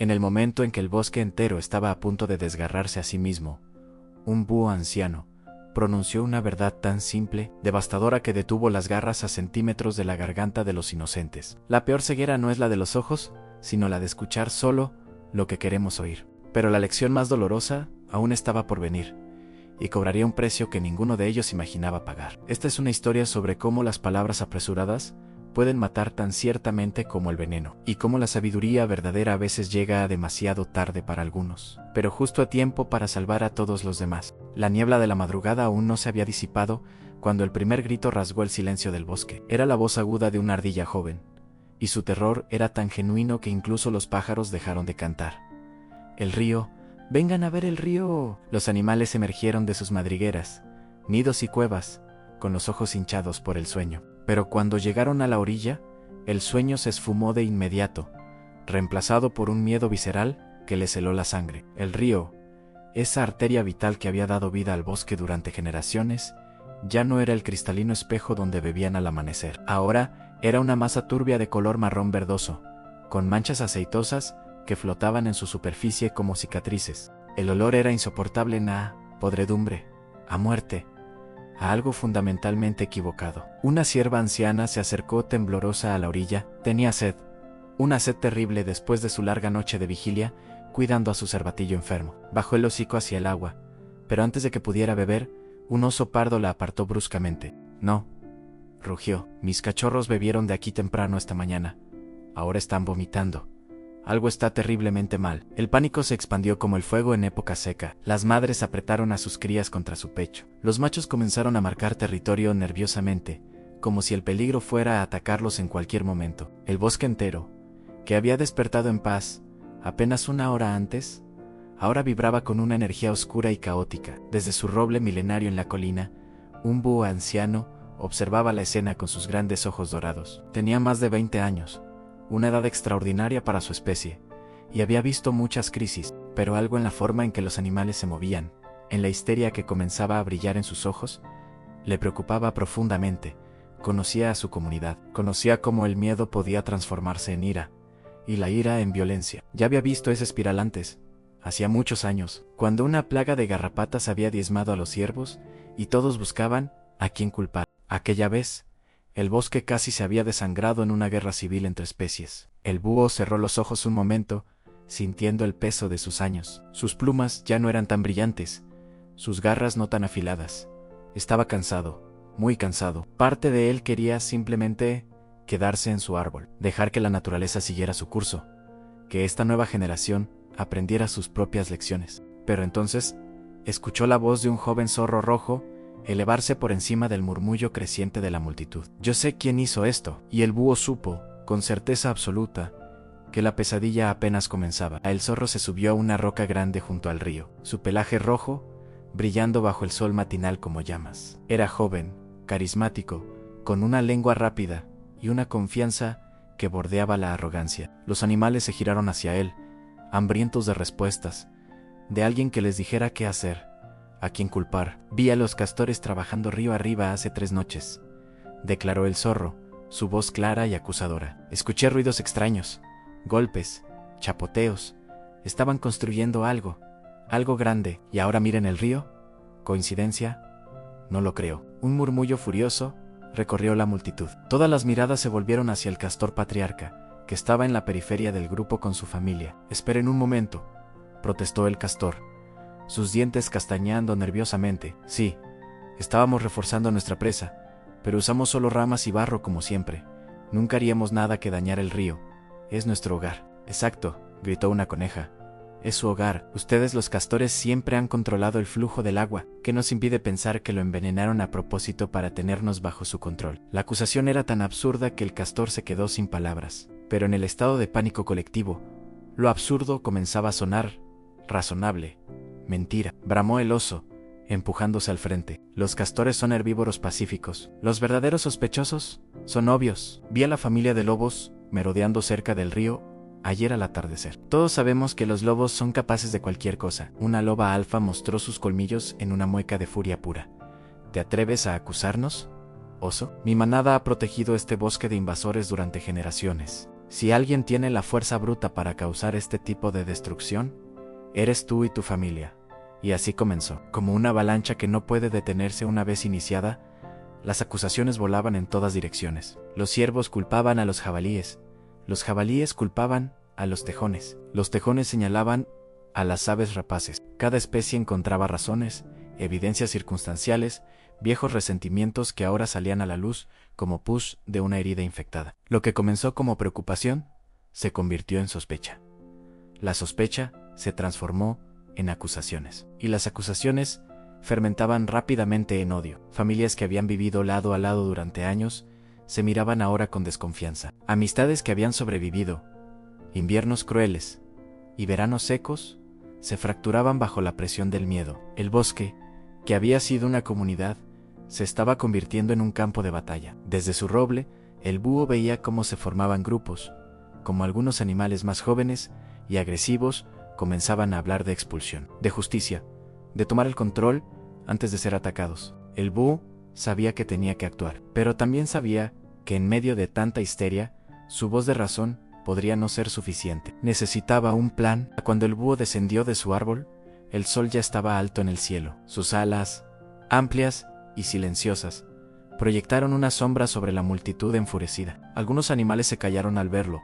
En el momento en que el bosque entero estaba a punto de desgarrarse a sí mismo, un búho anciano pronunció una verdad tan simple, devastadora, que detuvo las garras a centímetros de la garganta de los inocentes. La peor ceguera no es la de los ojos, sino la de escuchar solo lo que queremos oír. Pero la lección más dolorosa aún estaba por venir, y cobraría un precio que ninguno de ellos imaginaba pagar. Esta es una historia sobre cómo las palabras apresuradas pueden matar tan ciertamente como el veneno, y cómo la sabiduría verdadera a veces llega demasiado tarde para algunos, pero justo a tiempo para salvar a todos los demás. La niebla de la madrugada aún no se había disipado cuando el primer grito rasgó el silencio del bosque. Era la voz aguda de una ardilla joven, y su terror era tan genuino que incluso los pájaros dejaron de cantar. El río, vengan a ver el río. Los animales emergieron de sus madrigueras, nidos y cuevas, con los ojos hinchados por el sueño. Pero cuando llegaron a la orilla, el sueño se esfumó de inmediato, reemplazado por un miedo visceral que les heló la sangre. El río, esa arteria vital que había dado vida al bosque durante generaciones, ya no era el cristalino espejo donde bebían al amanecer. Ahora era una masa turbia de color marrón verdoso, con manchas aceitosas que flotaban en su superficie como cicatrices. El olor era insoportable a podredumbre, a muerte, a algo fundamentalmente equivocado. Una cierva anciana se acercó temblorosa a la orilla. Tenía sed, una sed terrible después de su larga noche de vigilia, cuidando a su cervatillo enfermo. Bajó el hocico hacia el agua, pero antes de que pudiera beber, un oso pardo la apartó bruscamente. No, rugió. Mis cachorros bebieron de aquí temprano esta mañana. Ahora están vomitando. Algo está terriblemente mal. El pánico se expandió como el fuego en época seca. Las madres apretaron a sus crías contra su pecho. Los machos comenzaron a marcar territorio nerviosamente, como si el peligro fuera a atacarlos en cualquier momento. El bosque entero, que había despertado en paz apenas una hora antes, ahora vibraba con una energía oscura y caótica. Desde su roble milenario en la colina, un búho anciano observaba la escena con sus grandes ojos dorados. Tenía más de 20 años. Una edad extraordinaria para su especie, y había visto muchas crisis, pero algo en la forma en que los animales se movían, en la histeria que comenzaba a brillar en sus ojos, le preocupaba profundamente. Conocía a su comunidad, conocía cómo el miedo podía transformarse en ira, y la ira en violencia. Ya había visto esa espiral antes, hacía muchos años, cuando una plaga de garrapatas había diezmado a los ciervos, y todos buscaban a quién culpar. Aquella vez, el bosque casi se había desangrado en una guerra civil entre especies. El búho cerró los ojos un momento, sintiendo el peso de sus años. Sus plumas ya no eran tan brillantes, sus garras no tan afiladas. Estaba cansado, muy cansado. Parte de él quería simplemente quedarse en su árbol, dejar que la naturaleza siguiera su curso, que esta nueva generación aprendiera sus propias lecciones. Pero entonces, escuchó la voz de un joven zorro rojo elevarse por encima del murmullo creciente de la multitud. Yo sé quién hizo esto. Y el búho supo, con certeza absoluta, que la pesadilla apenas comenzaba. El zorro se subió a una roca grande junto al río, su pelaje rojo, brillando bajo el sol matinal como llamas. Era joven, carismático, con una lengua rápida y una confianza que bordeaba la arrogancia. Los animales se giraron hacia él, hambrientos de respuestas, de alguien que les dijera qué hacer, a quién culpar. Vi a los castores trabajando río arriba hace 3 noches, declaró el zorro, su voz clara y acusadora. Escuché ruidos extraños, golpes, chapoteos. Estaban construyendo algo grande. ¿Y ahora miren el río? ¿Coincidencia? No lo creo. Un murmullo furioso recorrió la multitud. Todas las miradas se volvieron hacia el castor patriarca, que estaba en la periferia del grupo con su familia. Esperen un momento, protestó el castor, sus dientes castañeando nerviosamente. Sí, estábamos reforzando nuestra presa, pero usamos solo ramas y barro como siempre. Nunca haríamos nada que dañar el río. Es nuestro hogar. Exacto, gritó una coneja. Es su hogar. Ustedes los castores siempre han controlado el flujo del agua, que nos impide pensar que lo envenenaron a propósito para tenernos bajo su control. La acusación era tan absurda que el castor se quedó sin palabras. Pero en el estado de pánico colectivo, lo absurdo comenzaba a sonar razonable. Mentira, bramó el oso, empujándose al frente. Los castores son herbívoros pacíficos. Los verdaderos sospechosos son obvios. Vi a la familia de lobos merodeando cerca del río ayer al atardecer. Todos sabemos que los lobos son capaces de cualquier cosa. Una loba alfa mostró sus colmillos en una mueca de furia pura. ¿Te atreves a acusarnos, oso? Mi manada ha protegido este bosque de invasores durante generaciones. Si alguien tiene la fuerza bruta para causar este tipo de destrucción, eres tú y tu familia. Y así comenzó. Como una avalancha que no puede detenerse una vez iniciada, las acusaciones volaban en todas direcciones. Los ciervos culpaban a los jabalíes culpaban a los tejones señalaban a las aves rapaces. Cada especie encontraba razones, evidencias circunstanciales, viejos resentimientos que ahora salían a la luz como pus de una herida infectada. Lo que comenzó como preocupación se convirtió en sospecha. La sospecha se transformó en acusaciones. Y las acusaciones fermentaban rápidamente en odio. Familias que habían vivido lado a lado durante años se miraban ahora con desconfianza. Amistades que habían sobrevivido inviernos crueles y veranos secos se fracturaban bajo la presión del miedo. El bosque, que había sido una comunidad, se estaba convirtiendo en un campo de batalla. Desde su roble, el búho veía cómo se formaban grupos, como algunos animales más jóvenes y agresivos comenzaban a hablar de expulsión, de justicia, de tomar el control antes de ser atacados. El búho sabía que tenía que actuar, pero también sabía que en medio de tanta histeria, su voz de razón podría no ser suficiente. Necesitaba un plan. Cuando el búho descendió de su árbol, el sol ya estaba alto en el cielo. Sus alas, amplias y silenciosas, proyectaron una sombra sobre la multitud enfurecida. Algunos animales se callaron al verlo,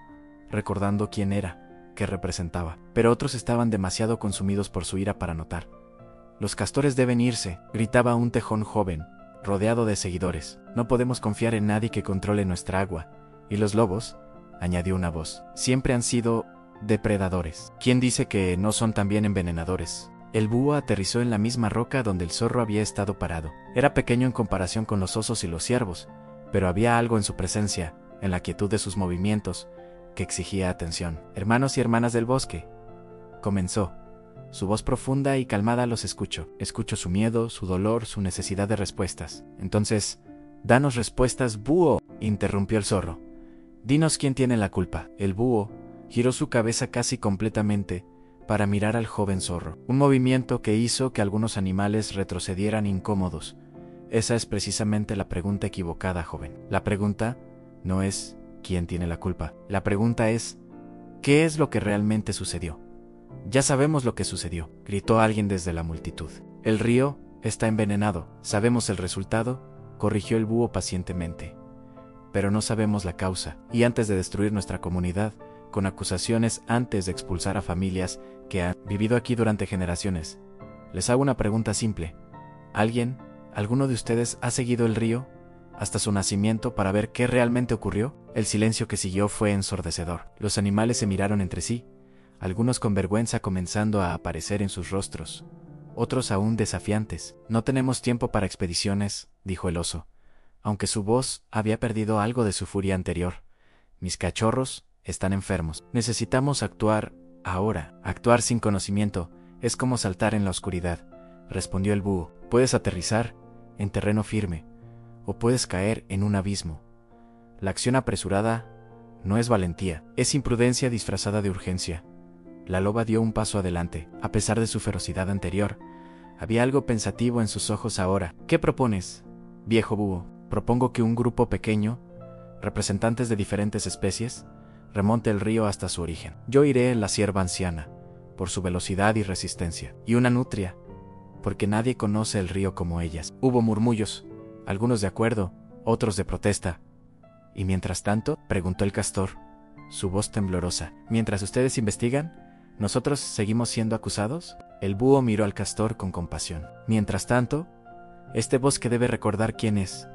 recordando quién era, qué representaba, pero otros estaban demasiado consumidos por su ira para notar. Los castores deben irse, gritaba un tejón joven, rodeado de seguidores. No podemos confiar en nadie que controle nuestra agua. Y los lobos, añadió una voz, siempre han sido depredadores. ¿Quién dice que no son también envenenadores? El búho aterrizó en la misma roca donde el zorro había estado parado. Era pequeño en comparación con los osos y los ciervos, pero había algo en su presencia, en la quietud de sus movimientos, que exigía atención. Hermanos y hermanas del bosque, comenzó. Su voz profunda y calmada los escucho. Escucho su miedo, su dolor, su necesidad de respuestas. Entonces, danos respuestas, búho, interrumpió el zorro. Dinos quién tiene la culpa. El búho giró su cabeza casi completamente para mirar al joven zorro. Un movimiento que hizo que algunos animales retrocedieran incómodos. Esa es precisamente la pregunta equivocada, joven. La pregunta no es quién tiene la culpa. La pregunta es ¿qué es lo que realmente sucedió? Ya sabemos lo que sucedió, gritó alguien desde la multitud. El río está envenenado. Sabemos el resultado, corrigió el búho pacientemente. Pero no sabemos la causa, y antes de destruir nuestra comunidad, con acusaciones antes de expulsar a familias que han vivido aquí durante generaciones, les hago una pregunta simple. ¿Alguno de ustedes ha seguido el río hasta su nacimiento para ver qué realmente ocurrió? El silencio que siguió fue ensordecedor. Los animales se miraron entre sí, algunos con vergüenza comenzando a aparecer en sus rostros, otros aún desafiantes. No tenemos tiempo para expediciones, dijo el oso, aunque su voz había perdido algo de su furia anterior. Mis cachorros están enfermos. Necesitamos actuar ahora. Actuar sin conocimiento es como saltar en la oscuridad, respondió el búho. Puedes aterrizar en terreno firme, o puedes caer en un abismo. La acción apresurada no es valentía, es imprudencia disfrazada de urgencia. La loba dio un paso adelante. A pesar de su ferocidad anterior, había algo pensativo en sus ojos ahora. ¿Qué propones, viejo búho? Propongo que un grupo pequeño, representantes de diferentes especies, remonte el río hasta su origen. Yo iré en la cierva anciana, por su velocidad y resistencia, y una nutria, porque nadie conoce el río como ellas. Hubo murmullos, algunos de acuerdo, otros de protesta. ¿Y mientras tanto? Preguntó el castor, su voz temblorosa. ¿Mientras ustedes investigan, nosotros seguimos siendo acusados? El búho miró al castor con compasión. Mientras tanto, este bosque debe recordar quién es.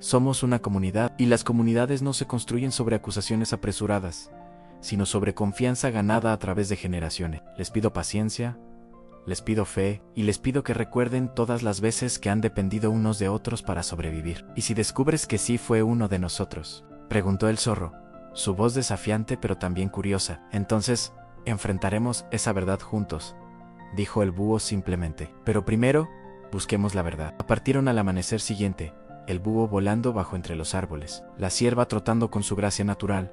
Somos una comunidad, y las comunidades no se construyen sobre acusaciones apresuradas, sino sobre confianza ganada a través de generaciones. Les pido paciencia, les pido fe, y les pido que recuerden todas las veces que han dependido unos de otros para sobrevivir. ¿Y si descubres que sí fue uno de nosotros?, preguntó el zorro, su voz desafiante pero también curiosa. Entonces, enfrentaremos esa verdad juntos, dijo el búho simplemente. Pero primero, busquemos la verdad. Partieron al amanecer siguiente, el búho volando bajo entre los árboles, la cierva trotando con su gracia natural,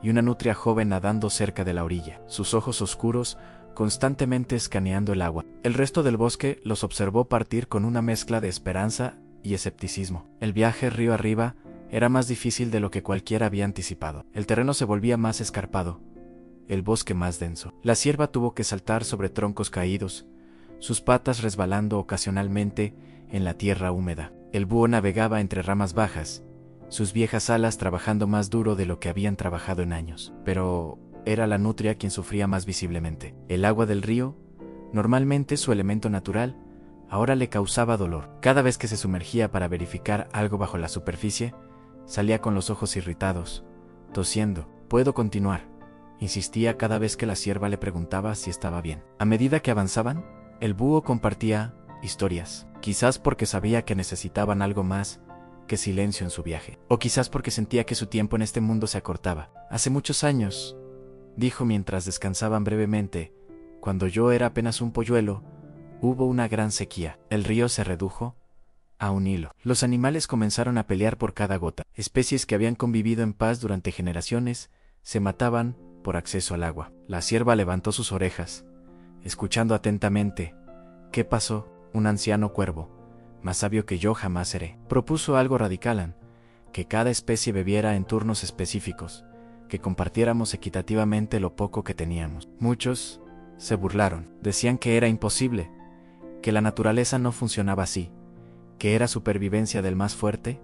y una nutria joven nadando cerca de la orilla, sus ojos oscuros constantemente escaneando el agua. El resto del bosque los observó partir con una mezcla de esperanza y escepticismo. El viaje río arriba Era más difícil de lo que cualquiera había anticipado. El terreno se volvía más escarpado, el bosque más denso. La cierva tuvo que saltar sobre troncos caídos, sus patas resbalando ocasionalmente en la tierra húmeda. El búho navegaba entre ramas bajas, sus viejas alas trabajando más duro de lo que habían trabajado en años. Pero era la nutria quien sufría más visiblemente. El agua del río, normalmente su elemento natural, ahora le causaba dolor. Cada vez que se sumergía para verificar algo bajo la superficie, salía con los ojos irritados, tosiendo. «¿Puedo continuar?», insistía cada vez que la cierva le preguntaba si estaba bien. A medida que avanzaban, el búho compartía historias, quizás porque sabía que necesitaban algo más que silencio en su viaje, o quizás porque sentía que su tiempo en este mundo se acortaba. «Hace muchos años», dijo mientras descansaban brevemente, «cuando yo era apenas un polluelo, hubo una gran sequía. El río se redujo a un hilo. Los animales comenzaron a pelear por cada gota. Especies que habían convivido en paz durante generaciones se mataban por acceso al agua». La cierva levantó sus orejas, escuchando atentamente. «¿Qué pasó?». «Un anciano cuervo, más sabio que yo jamás seré, propuso algo radical: que cada especie bebiera en turnos específicos, que compartiéramos equitativamente lo poco que teníamos». Muchos se burlaron, decían que era imposible, que la naturaleza no funcionaba así, que era supervivencia del más fuerte.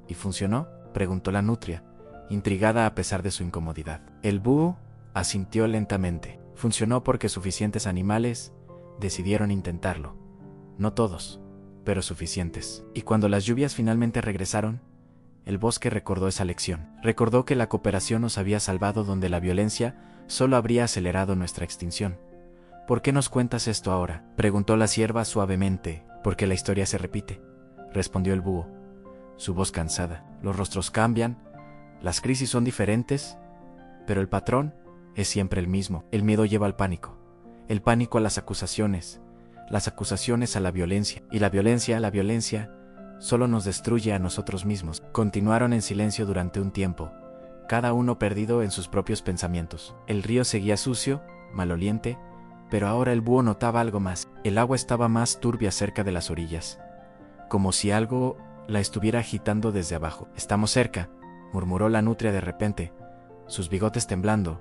«¿Y funcionó?», preguntó la nutria, intrigada a pesar de su incomodidad. El búho asintió lentamente. «Funcionó porque suficientes animales decidieron intentarlo. No todos, pero suficientes. Y cuando las lluvias finalmente regresaron, el bosque recordó esa lección. Recordó que la cooperación nos había salvado donde la violencia solo habría acelerado nuestra extinción». «¿Por qué nos cuentas esto ahora?», preguntó la cierva suavemente. «Porque la historia se repite», respondió el búho, su voz cansada. «Los rostros cambian, las crisis son diferentes, pero el patrón es siempre el mismo. El miedo lleva al pánico, el pánico a las acusaciones a la violencia, y la violencia solo nos destruye a nosotros mismos». Continuaron en silencio durante un tiempo, cada uno perdido en sus propios pensamientos. El río seguía sucio, maloliente, pero ahora el búho notaba algo más. El agua estaba más turbia cerca de las orillas, como si algo la estuviera agitando desde abajo. «Estamos cerca», murmuró la nutria de repente, sus bigotes temblando.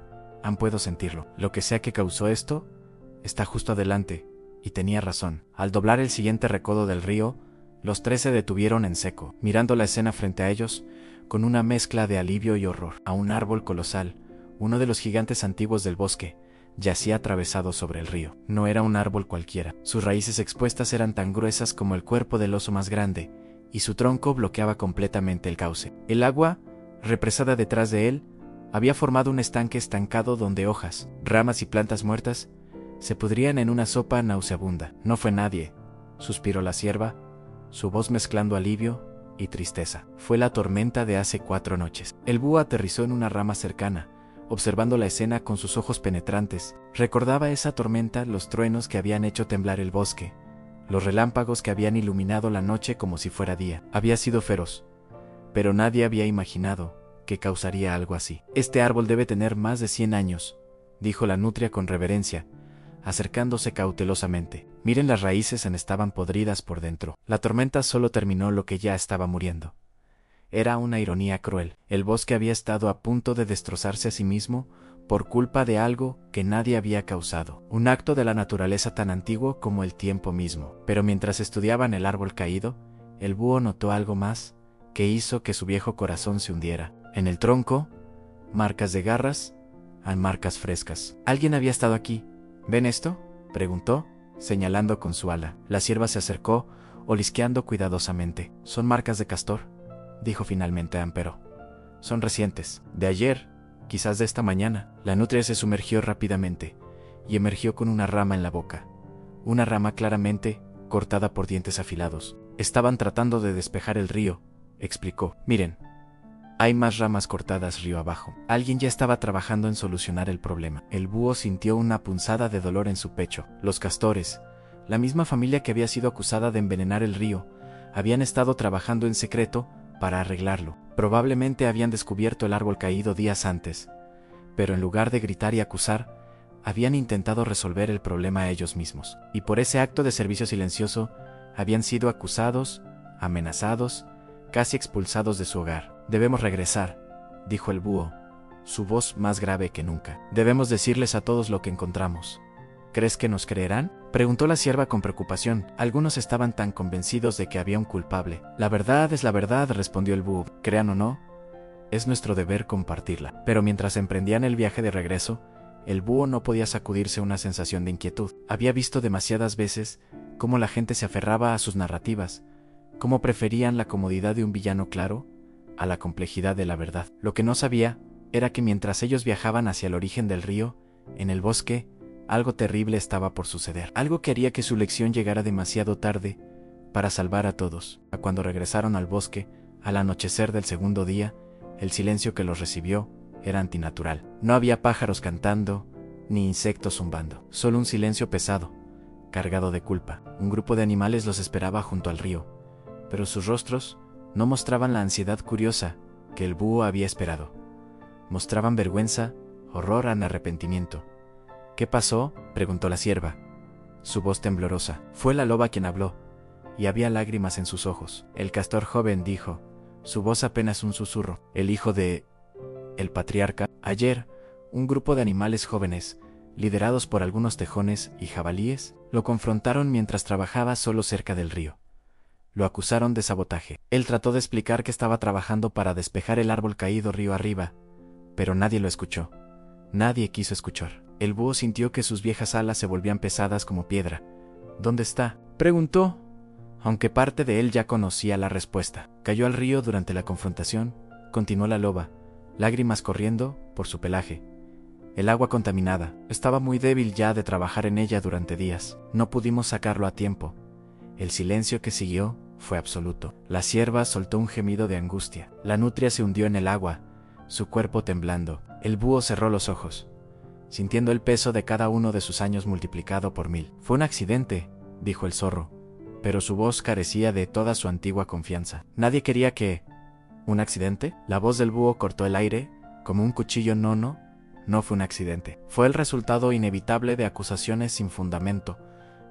«Puedo sentirlo. Lo que sea que causó esto está justo adelante». Y tenía razón. Al doblar el siguiente recodo del río, los tres se detuvieron en seco, mirando la escena frente a ellos, con una mezcla de alivio y horror. A un árbol colosal, uno de los gigantes antiguos del bosque, yacía atravesado sobre el río. No era un árbol cualquiera. Sus raíces expuestas eran tan gruesas como el cuerpo del oso más grande, y su tronco bloqueaba completamente el cauce. El agua, represada detrás de él, había formado un estanque estancado donde hojas, ramas y plantas muertas se pudrían en una sopa nauseabunda. «No fue nadie», suspiró la cierva, su voz mezclando alivio y tristeza. «Fue la tormenta de hace 4 noches». El búho aterrizó en una rama cercana, observando la escena con sus ojos penetrantes. Recordaba esa tormenta, los truenos que habían hecho temblar el bosque, los relámpagos que habían iluminado la noche como si fuera día. Había sido feroz, pero nadie había imaginado que causaría algo así. «Este árbol debe tener más de 100 años», dijo la nutria con reverencia, acercándose cautelosamente. «Miren, las raíces estaban podridas por dentro. La tormenta solo terminó lo que ya estaba muriendo». Era una ironía cruel. El bosque había estado a punto de destrozarse a sí mismo por culpa de algo que nadie había causado, un acto de la naturaleza tan antiguo como el tiempo mismo. Pero mientras estudiaban el árbol caído, el búho notó algo más que hizo que su viejo corazón se hundiera. En el tronco, marcas de garras, marcas frescas. «Alguien había estado aquí. ¿Ven esto?», preguntó, señalando con su ala. La cierva se acercó, olisqueando cuidadosamente. «Son marcas de castor», dijo finalmente Ampero. «Son recientes, de ayer, quizás de esta mañana». La nutria se sumergió rápidamente y emergió con una rama en la boca, una rama claramente cortada por dientes afilados. «Estaban tratando de despejar el río», explicó. «Miren, hay más ramas cortadas río abajo. Alguien ya estaba trabajando en solucionar el problema». El búho sintió una punzada de dolor en su pecho. Los castores, la misma familia que había sido acusada de envenenar el río, habían estado trabajando en secreto para arreglarlo. Probablemente habían descubierto el árbol caído días antes, pero en lugar de gritar y acusar, habían intentado resolver el problema ellos mismos. Y por ese acto de servicio silencioso, habían sido acusados, amenazados casi expulsados de su hogar. Debemos regresar, dijo el búho, su voz más grave que nunca. Debemos decirles a todos lo que encontramos. ¿Crees que nos creerán?, preguntó la sierva con preocupación. Algunos estaban tan convencidos de que había un culpable. La verdad es la verdad, respondió el búho. Crean o no, es nuestro deber compartirla. Pero mientras emprendían el viaje de regreso, el búho no podía sacudirse una sensación de inquietud. Había visto demasiadas veces cómo la gente se aferraba a sus narrativas, cómo preferían la comodidad de un villano claro a la complejidad de la verdad. Lo que no sabía era que mientras ellos viajaban hacia el origen del río, en el bosque, algo terrible estaba por suceder. Algo que haría que su lección llegara demasiado tarde para salvar a todos. Cuando regresaron al bosque, al anochecer del segundo día, el silencio que los recibió era antinatural. No había pájaros cantando, ni insectos zumbando. Solo un silencio pesado, cargado de culpa. Un grupo de animales los esperaba junto al río, pero sus rostros no mostraban la ansiedad curiosa que el búho había esperado. Mostraban vergüenza, horror y arrepentimiento. ¿Qué pasó?, preguntó la sierva, su voz temblorosa. Fue la loba quien habló, y había lágrimas en sus ojos. El castor joven dijo, su voz apenas un susurro. El hijo de el patriarca. Ayer, un grupo de animales jóvenes, liderados por algunos tejones y jabalíes, lo confrontaron mientras trabajaba solo cerca del río. Lo acusaron de sabotaje. Él trató de explicar que estaba trabajando para despejar el árbol caído río arriba, pero nadie lo escuchó. Nadie quiso escuchar. El búho sintió que sus viejas alas se volvían pesadas como piedra. ¿Dónde está?, preguntó, aunque parte de él ya conocía la respuesta. Cayó al río durante la confrontación, continuó la loba, lágrimas corriendo por su pelaje. El agua contaminada. Estaba muy débil ya de trabajar en ella durante días. No pudimos sacarlo a tiempo. El silencio que siguió fue absoluto. La sierva soltó un gemido de angustia. La nutria se hundió en el agua, su cuerpo temblando. El búho cerró los ojos, sintiendo el peso de cada uno de sus años multiplicado por 1000. Fue un accidente, dijo el zorro, pero su voz carecía de toda su antigua confianza. Nadie quería que... ¿Un accidente? La voz del búho cortó el aire, como un cuchillo. No fue un accidente. Fue el resultado inevitable de acusaciones sin fundamento,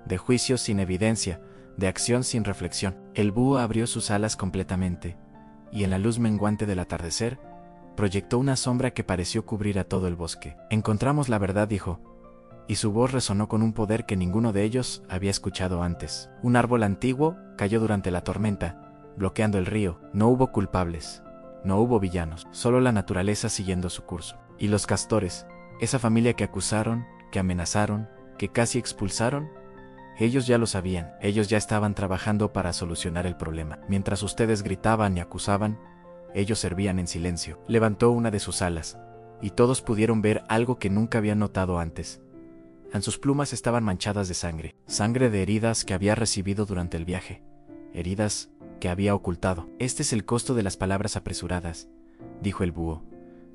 de juicios sin evidencia, de acción sin reflexión. El búho abrió sus alas completamente, y en la luz menguante del atardecer, proyectó una sombra que pareció cubrir a todo el bosque. Encontramos la verdad, dijo, y su voz resonó con un poder que ninguno de ellos había escuchado antes. Un árbol antiguo cayó durante la tormenta, bloqueando el río. No hubo culpables, no hubo villanos, solo la naturaleza siguiendo su curso. Y los castores, esa familia que acusaron, que amenazaron, que casi expulsaron, ellos ya lo sabían. Ellos ya estaban trabajando para solucionar el problema. Mientras ustedes gritaban y acusaban, ellos servían en silencio. Levantó una de sus alas, y todos pudieron ver algo que nunca habían notado antes. En sus plumas estaban manchadas de sangre, sangre de heridas que había recibido durante el viaje, heridas que había ocultado. Este es el costo de las palabras apresuradas, dijo el búho,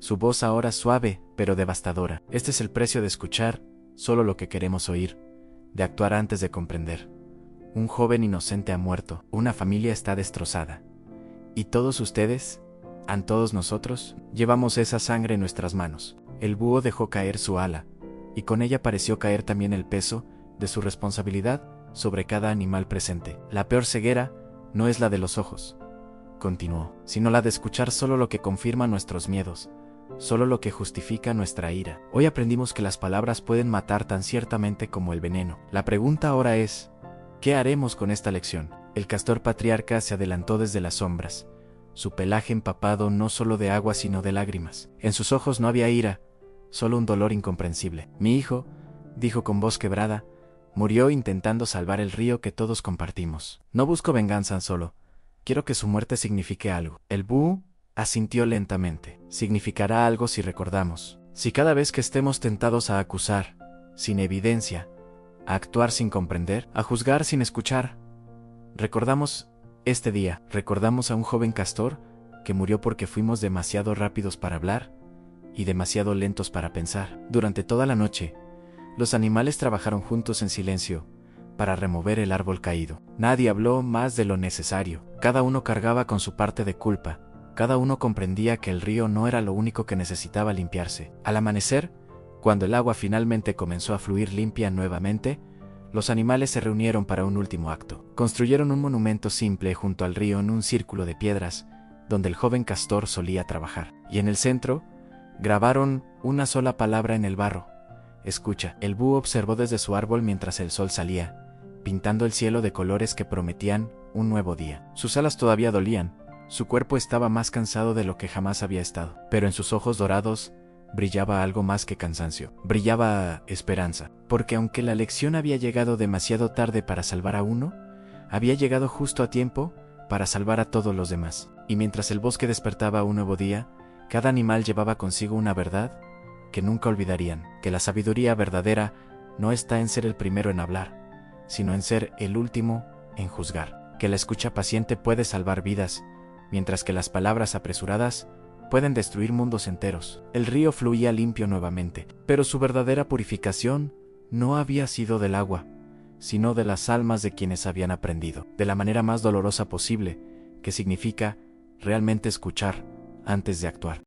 su voz ahora suave pero devastadora. Este es el precio de escuchar solo lo que queremos oír, de actuar antes de comprender. Un joven inocente ha muerto, una familia está destrozada. Y todos ustedes, todos nosotros, llevamos esa sangre en nuestras manos. El búho dejó caer su ala, y con ella pareció caer también el peso de su responsabilidad sobre cada animal presente. La peor ceguera no es la de los ojos, continuó, sino la de escuchar solo lo que confirma nuestros miedos, solo lo que justifica nuestra ira. Hoy aprendimos que las palabras pueden matar tan ciertamente como el veneno. La pregunta ahora es, ¿qué haremos con esta lección? El castor patriarca se adelantó desde las sombras, su pelaje empapado no solo de agua sino de lágrimas. En sus ojos no había ira, solo un dolor incomprensible. Mi hijo, dijo con voz quebrada, murió intentando salvar el río que todos compartimos. No busco venganza solo, quiero que su muerte signifique algo. El búho asintió lentamente. Significará algo si recordamos. Si cada vez que estemos tentados a acusar, sin evidencia, a actuar sin comprender, a juzgar sin escuchar, recordamos este día, recordamos a un joven castor que murió porque fuimos demasiado rápidos para hablar y demasiado lentos para pensar. Durante toda la noche, los animales trabajaron juntos en silencio para remover el árbol caído. Nadie habló más de lo necesario. Cada uno cargaba con su parte de culpa. Cada uno comprendía que el río no era lo único que necesitaba limpiarse. Al amanecer, cuando el agua finalmente comenzó a fluir limpia nuevamente, Los animales se reunieron para un último acto. Construyeron un monumento simple junto al río en un círculo de piedras, donde el joven castor solía trabajar. Y en el centro, grabaron una sola palabra en el barro: escucha. El búho observó desde su árbol mientras el sol salía, pintando el cielo de colores que prometían un nuevo día. Sus alas todavía dolían, su cuerpo estaba más cansado de lo que jamás había estado, pero en sus ojos dorados brillaba algo más que cansancio. Brillaba esperanza, porque aunque la lección había llegado demasiado tarde para salvar a uno, había llegado justo a tiempo para salvar a todos los demás. Y mientras el bosque despertaba un nuevo día, cada animal llevaba consigo una verdad que nunca olvidarían: que la sabiduría verdadera no está en ser el primero en hablar, sino en ser el último en juzgar. Que la escucha paciente puede salvar vidas, mientras que las palabras apresuradas pueden destruir mundos enteros. El río fluía limpio nuevamente, pero su verdadera purificación no había sido del agua, sino de las almas de quienes habían aprendido, de la manera más dolorosa posible, que significa realmente escuchar antes de actuar.